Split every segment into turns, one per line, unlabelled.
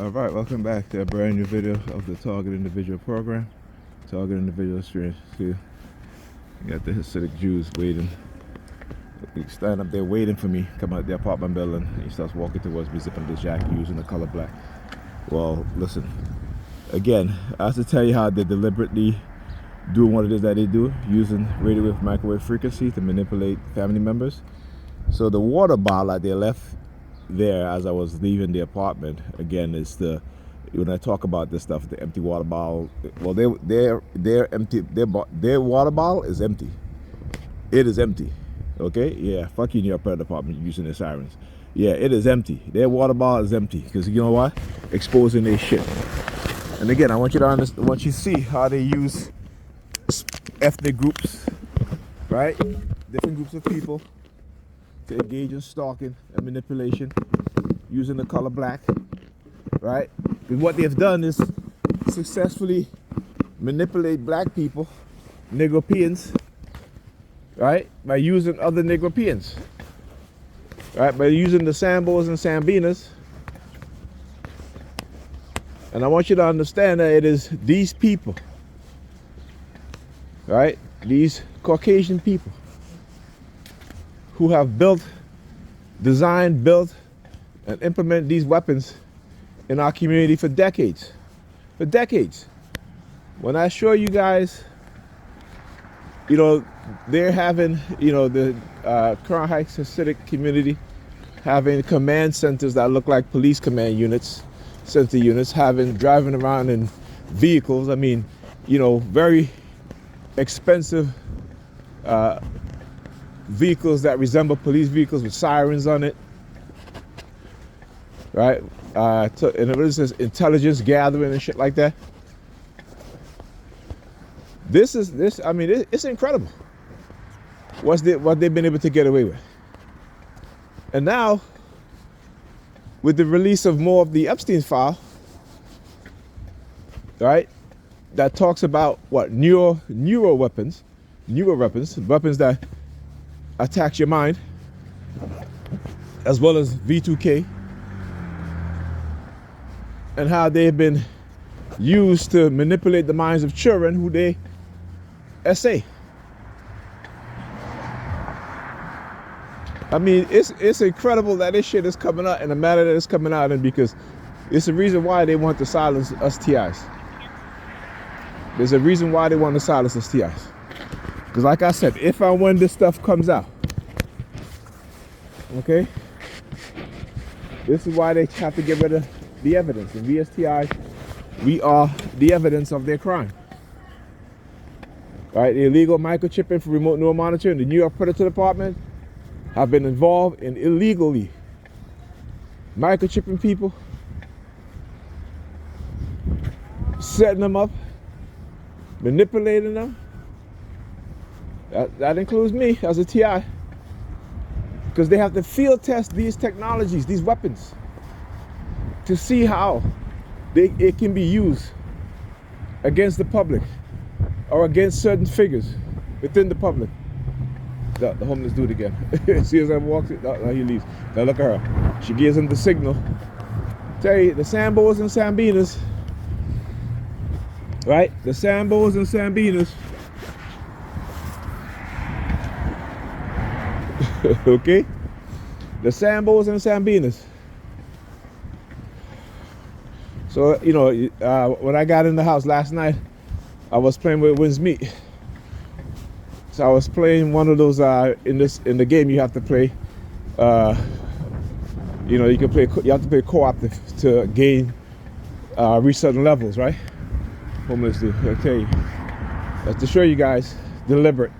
Alright, welcome back to a brand new video of the Target Individual program. Target Individual Experience 2. You got the Hasidic Jews waiting. They stand up there waiting for me, come out the apartment building. He starts walking towards me, zipping the jacket, using the color black. Well, listen. Again, I have to tell you how they deliberately doing what it is that they do, using radio wave microwave frequency to manipulate family members. So the water bottle that they left there as I was leaving the apartment, again, is when I talk about this stuff, the empty water bottle. Well, they're empty. Their water bottle is empty. It is empty. Okay, yeah. Fuck you in your apartment using the sirens. Yeah, it is empty. Their water bottle is empty because you know what? Exposing their shit. And again, I want you to understand. I want you to see how they use ethnic groups, right? Different groups of people to engage in stalking and manipulation using the color black, right? Because what they've done is successfully manipulate black people, Negropeans, right? By using other Negropeans, right? By using the Sambos and Sambinas. And I want you to understand that it is these people, right? These Caucasian people who have designed, built, and implemented these weapons in our community for decades. For decades. When I show you guys, you know, they're having, you know, the Crown Heights Hasidic community having command centers that look like police command units, center units, driving around in vehicles. I mean, you know, very expensive vehicles that resemble police vehicles with sirens on it, right? And it is intelligence gathering and shit like that. I mean, it's incredible what they've been able to get away with. And now, with the release of more of the Epstein file, right, that talks about what neuro weapons, weapons that attacks your mind, as well as V2K, and how they've been used to manipulate the minds of children who they essay. I mean, it's incredible that this shit is coming out in the manner that it's coming out in, because it's the reason why they want to silence us TIs. There's a reason why they want to silence us TIs. Because like I said, if and when this stuff comes out, okay, this is why they have to get rid of the evidence. And VSTIs, we are the evidence of their crime. Right? The illegal microchipping for remote neural monitoring, the New York Predator Department have been involved in illegally microchipping people, setting them up, manipulating them. That includes me as a TI, because they have to field test these technologies, these weapons, to see how it can be used against the public or against certain figures within the public. The homeless dude again. See, as I walk, he leaves. Now look at her. She gives him the signal. Tell you, the Sambos and Sambinas, right? The Sambos and Sambinas. Okay? The Sambos and Sambinas. So, you know, when I got in the house last night, I was playing with Wins Meat. So I was playing one of those, in the game you have to play, you know, you have to play co-op to gain, reach certain levels, right? Homeless dude, I'll tell you. That's to show you guys, deliberate.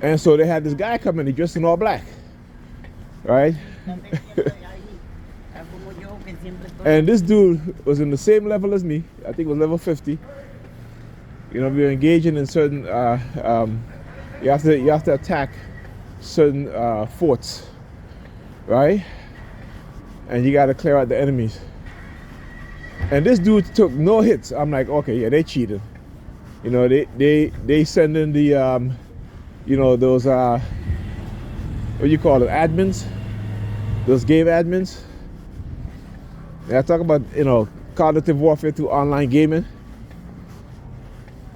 And so they had this guy come in, he dressed in all black, right? And this dude was in the same level as me. I think it was level 50. You know, we were engaging in certain, you have to attack certain forts, right? And you got to clear out the enemies. And this dude took no hits. I'm like, okay, yeah, they cheated. You know, they send in the, you know, those, what do you call it, admins? those game admins. And I talk about, cognitive warfare through online gaming.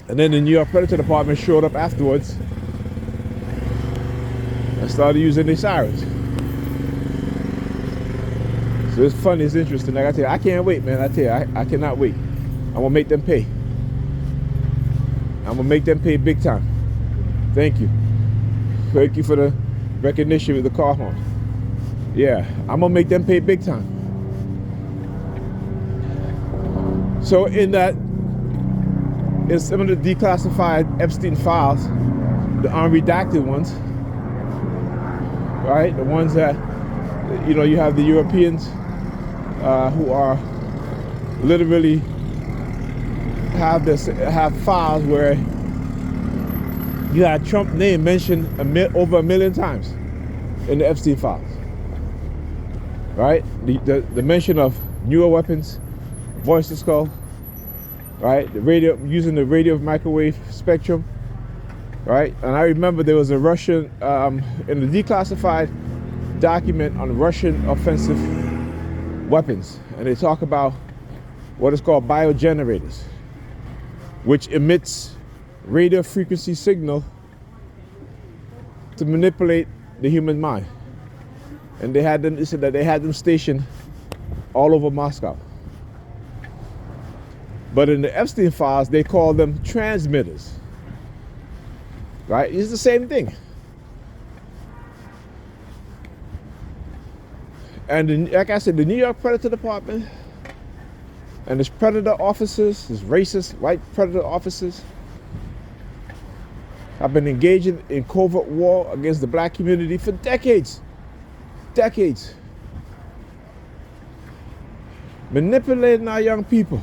And then the New York Predator Department showed up afterwards and started using their sirens. So it's funny, it's interesting. Like I tell you, I can't wait, man. I tell you, I cannot wait. I'm gonna make them pay. I'm gonna make them pay big time. Thank you. Thank you for the recognition with the car horn. Yeah, I'm gonna make them pay big time. So in some of the declassified Epstein files, the unredacted ones, right? The ones that, you have the Europeans who are literally have files where you had Trump's name mentioned over 1 million times in the Epstein files, right? The mention of newer weapons, voice to skull, right? The radio, using the radio microwave spectrum, right? And I remember there was a Russian in the declassified document on Russian offensive weapons, and they talk about what is called biogenerators, which emits radio frequency signal to manipulate the human mind. And they said that they had them stationed all over Moscow. But in the Epstein files, they call them transmitters, right? It's the same thing. And like I said, the New York Predator Department and this predator officers, this racist white predator officers, have been engaging in covert war against the black community for decades. Decades. Manipulating our young people.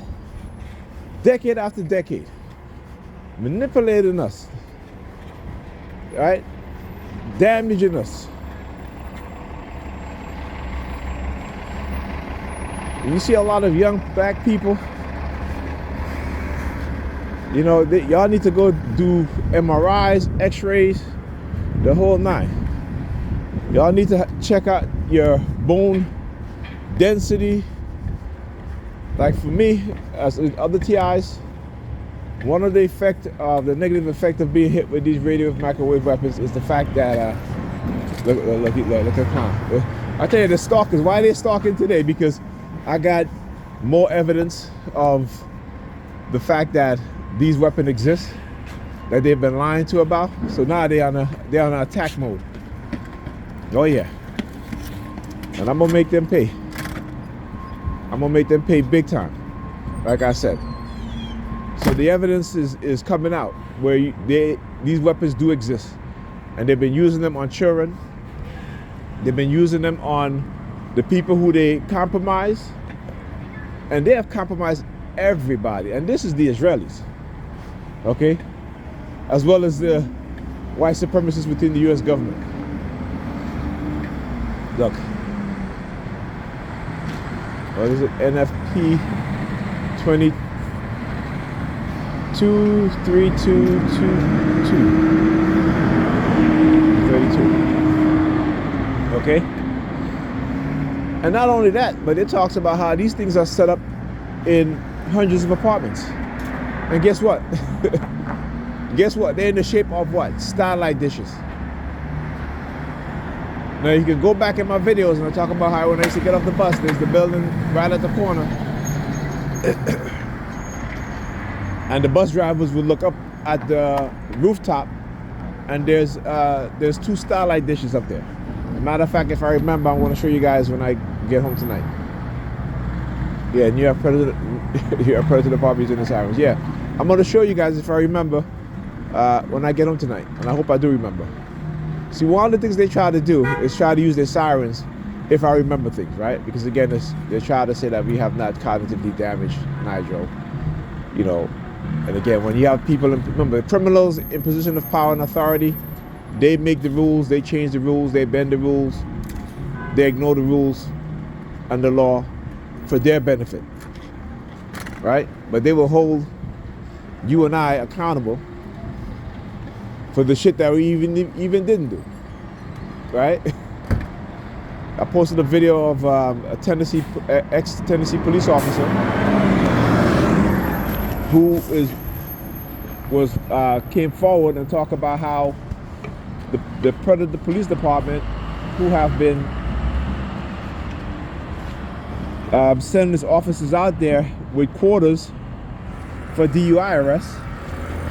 Decade after decade. Manipulating us. Right? Damaging us. You see a lot of young black people, y'all need to go do MRIs, x-rays, the whole nine. Y'all need to check out your bone density. Like for me, as with other TIs, one of the negative effect of being hit with these radio microwave weapons is the fact that, look at Khan. I tell you, the stalkers, why are they stalking today? Because I got more evidence of the fact that these weapons exist, that they've been lying to about. So now they're on an attack mode. Oh yeah. And I'm gonna make them pay. I'm gonna make them pay big time, like I said. So the evidence is coming out where these weapons do exist, and they've been using them on children. They've been using them on the people who they compromise, and they have compromised everybody. And this is the Israelis, okay, as well as the white supremacists within the U.S. government. Look, what is it? NFP 2232. Okay? And not only that, but it talks about how these things are set up in hundreds of apartments. And guess what? Guess what? They're in the shape of what? Starlight dishes. Now you can go back in my videos and I talk about how when I used to get off the bus, there's the building right at the corner. And the bus drivers would look up at the rooftop, and there's 2 starlight dishes up there. Matter of fact, if I remember, I want to show you guys when I get home tonight. Yeah, New York Predator Department in the sirens. Yeah, I'm going to show you guys if I remember when I get home tonight, and I hope I do remember. See, one of the things they try to do is try to use their sirens if I remember things, right? Because again, they're trying to say that we have not cognitively damaged Nigel, And again, when you have people, remember, criminals in position of power and authority, they make the rules, they change the rules, they bend the rules, they ignore the rules and the law for their benefit, right? But they will hold you and I accountable for the shit that we even didn't do, right? I posted a video of a Tennessee ex-Tennessee police officer who came forward and talked about how the Predator Police Department, who have been sending his officers out there with quarters for DUI arrests,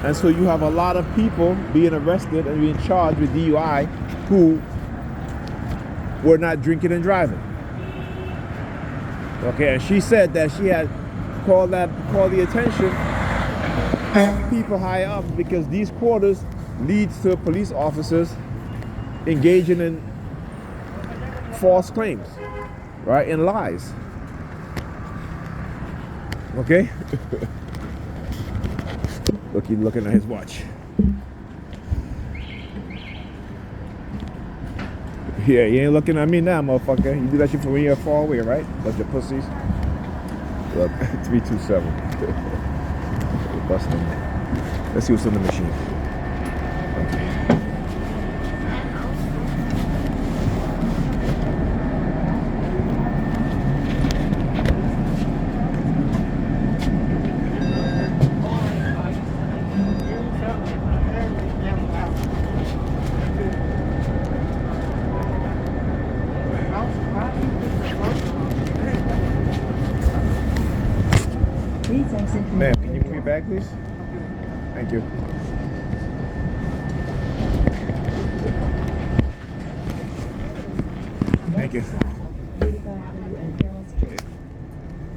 and so you have a lot of people being arrested and being charged with DUI who were not drinking and driving. Okay, and she said that she had called the attention of people high up because these quarters leads to police officers engaging in false claims, right, and lies. Okay. Look, he's looking at his watch. Yeah, you ain't looking at me now, motherfucker. You do that shit from when you're far away, right? Bunch of pussies. Look, 327. Bust them. Let's see what's in the machine. Okay. Ma'am, can you move your bag, please? Thank you. Thank you.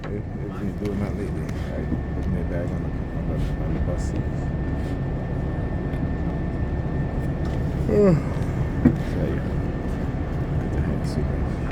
What are you doing that lately? Putting their bag on the bus seats. Tell you. Good to have you.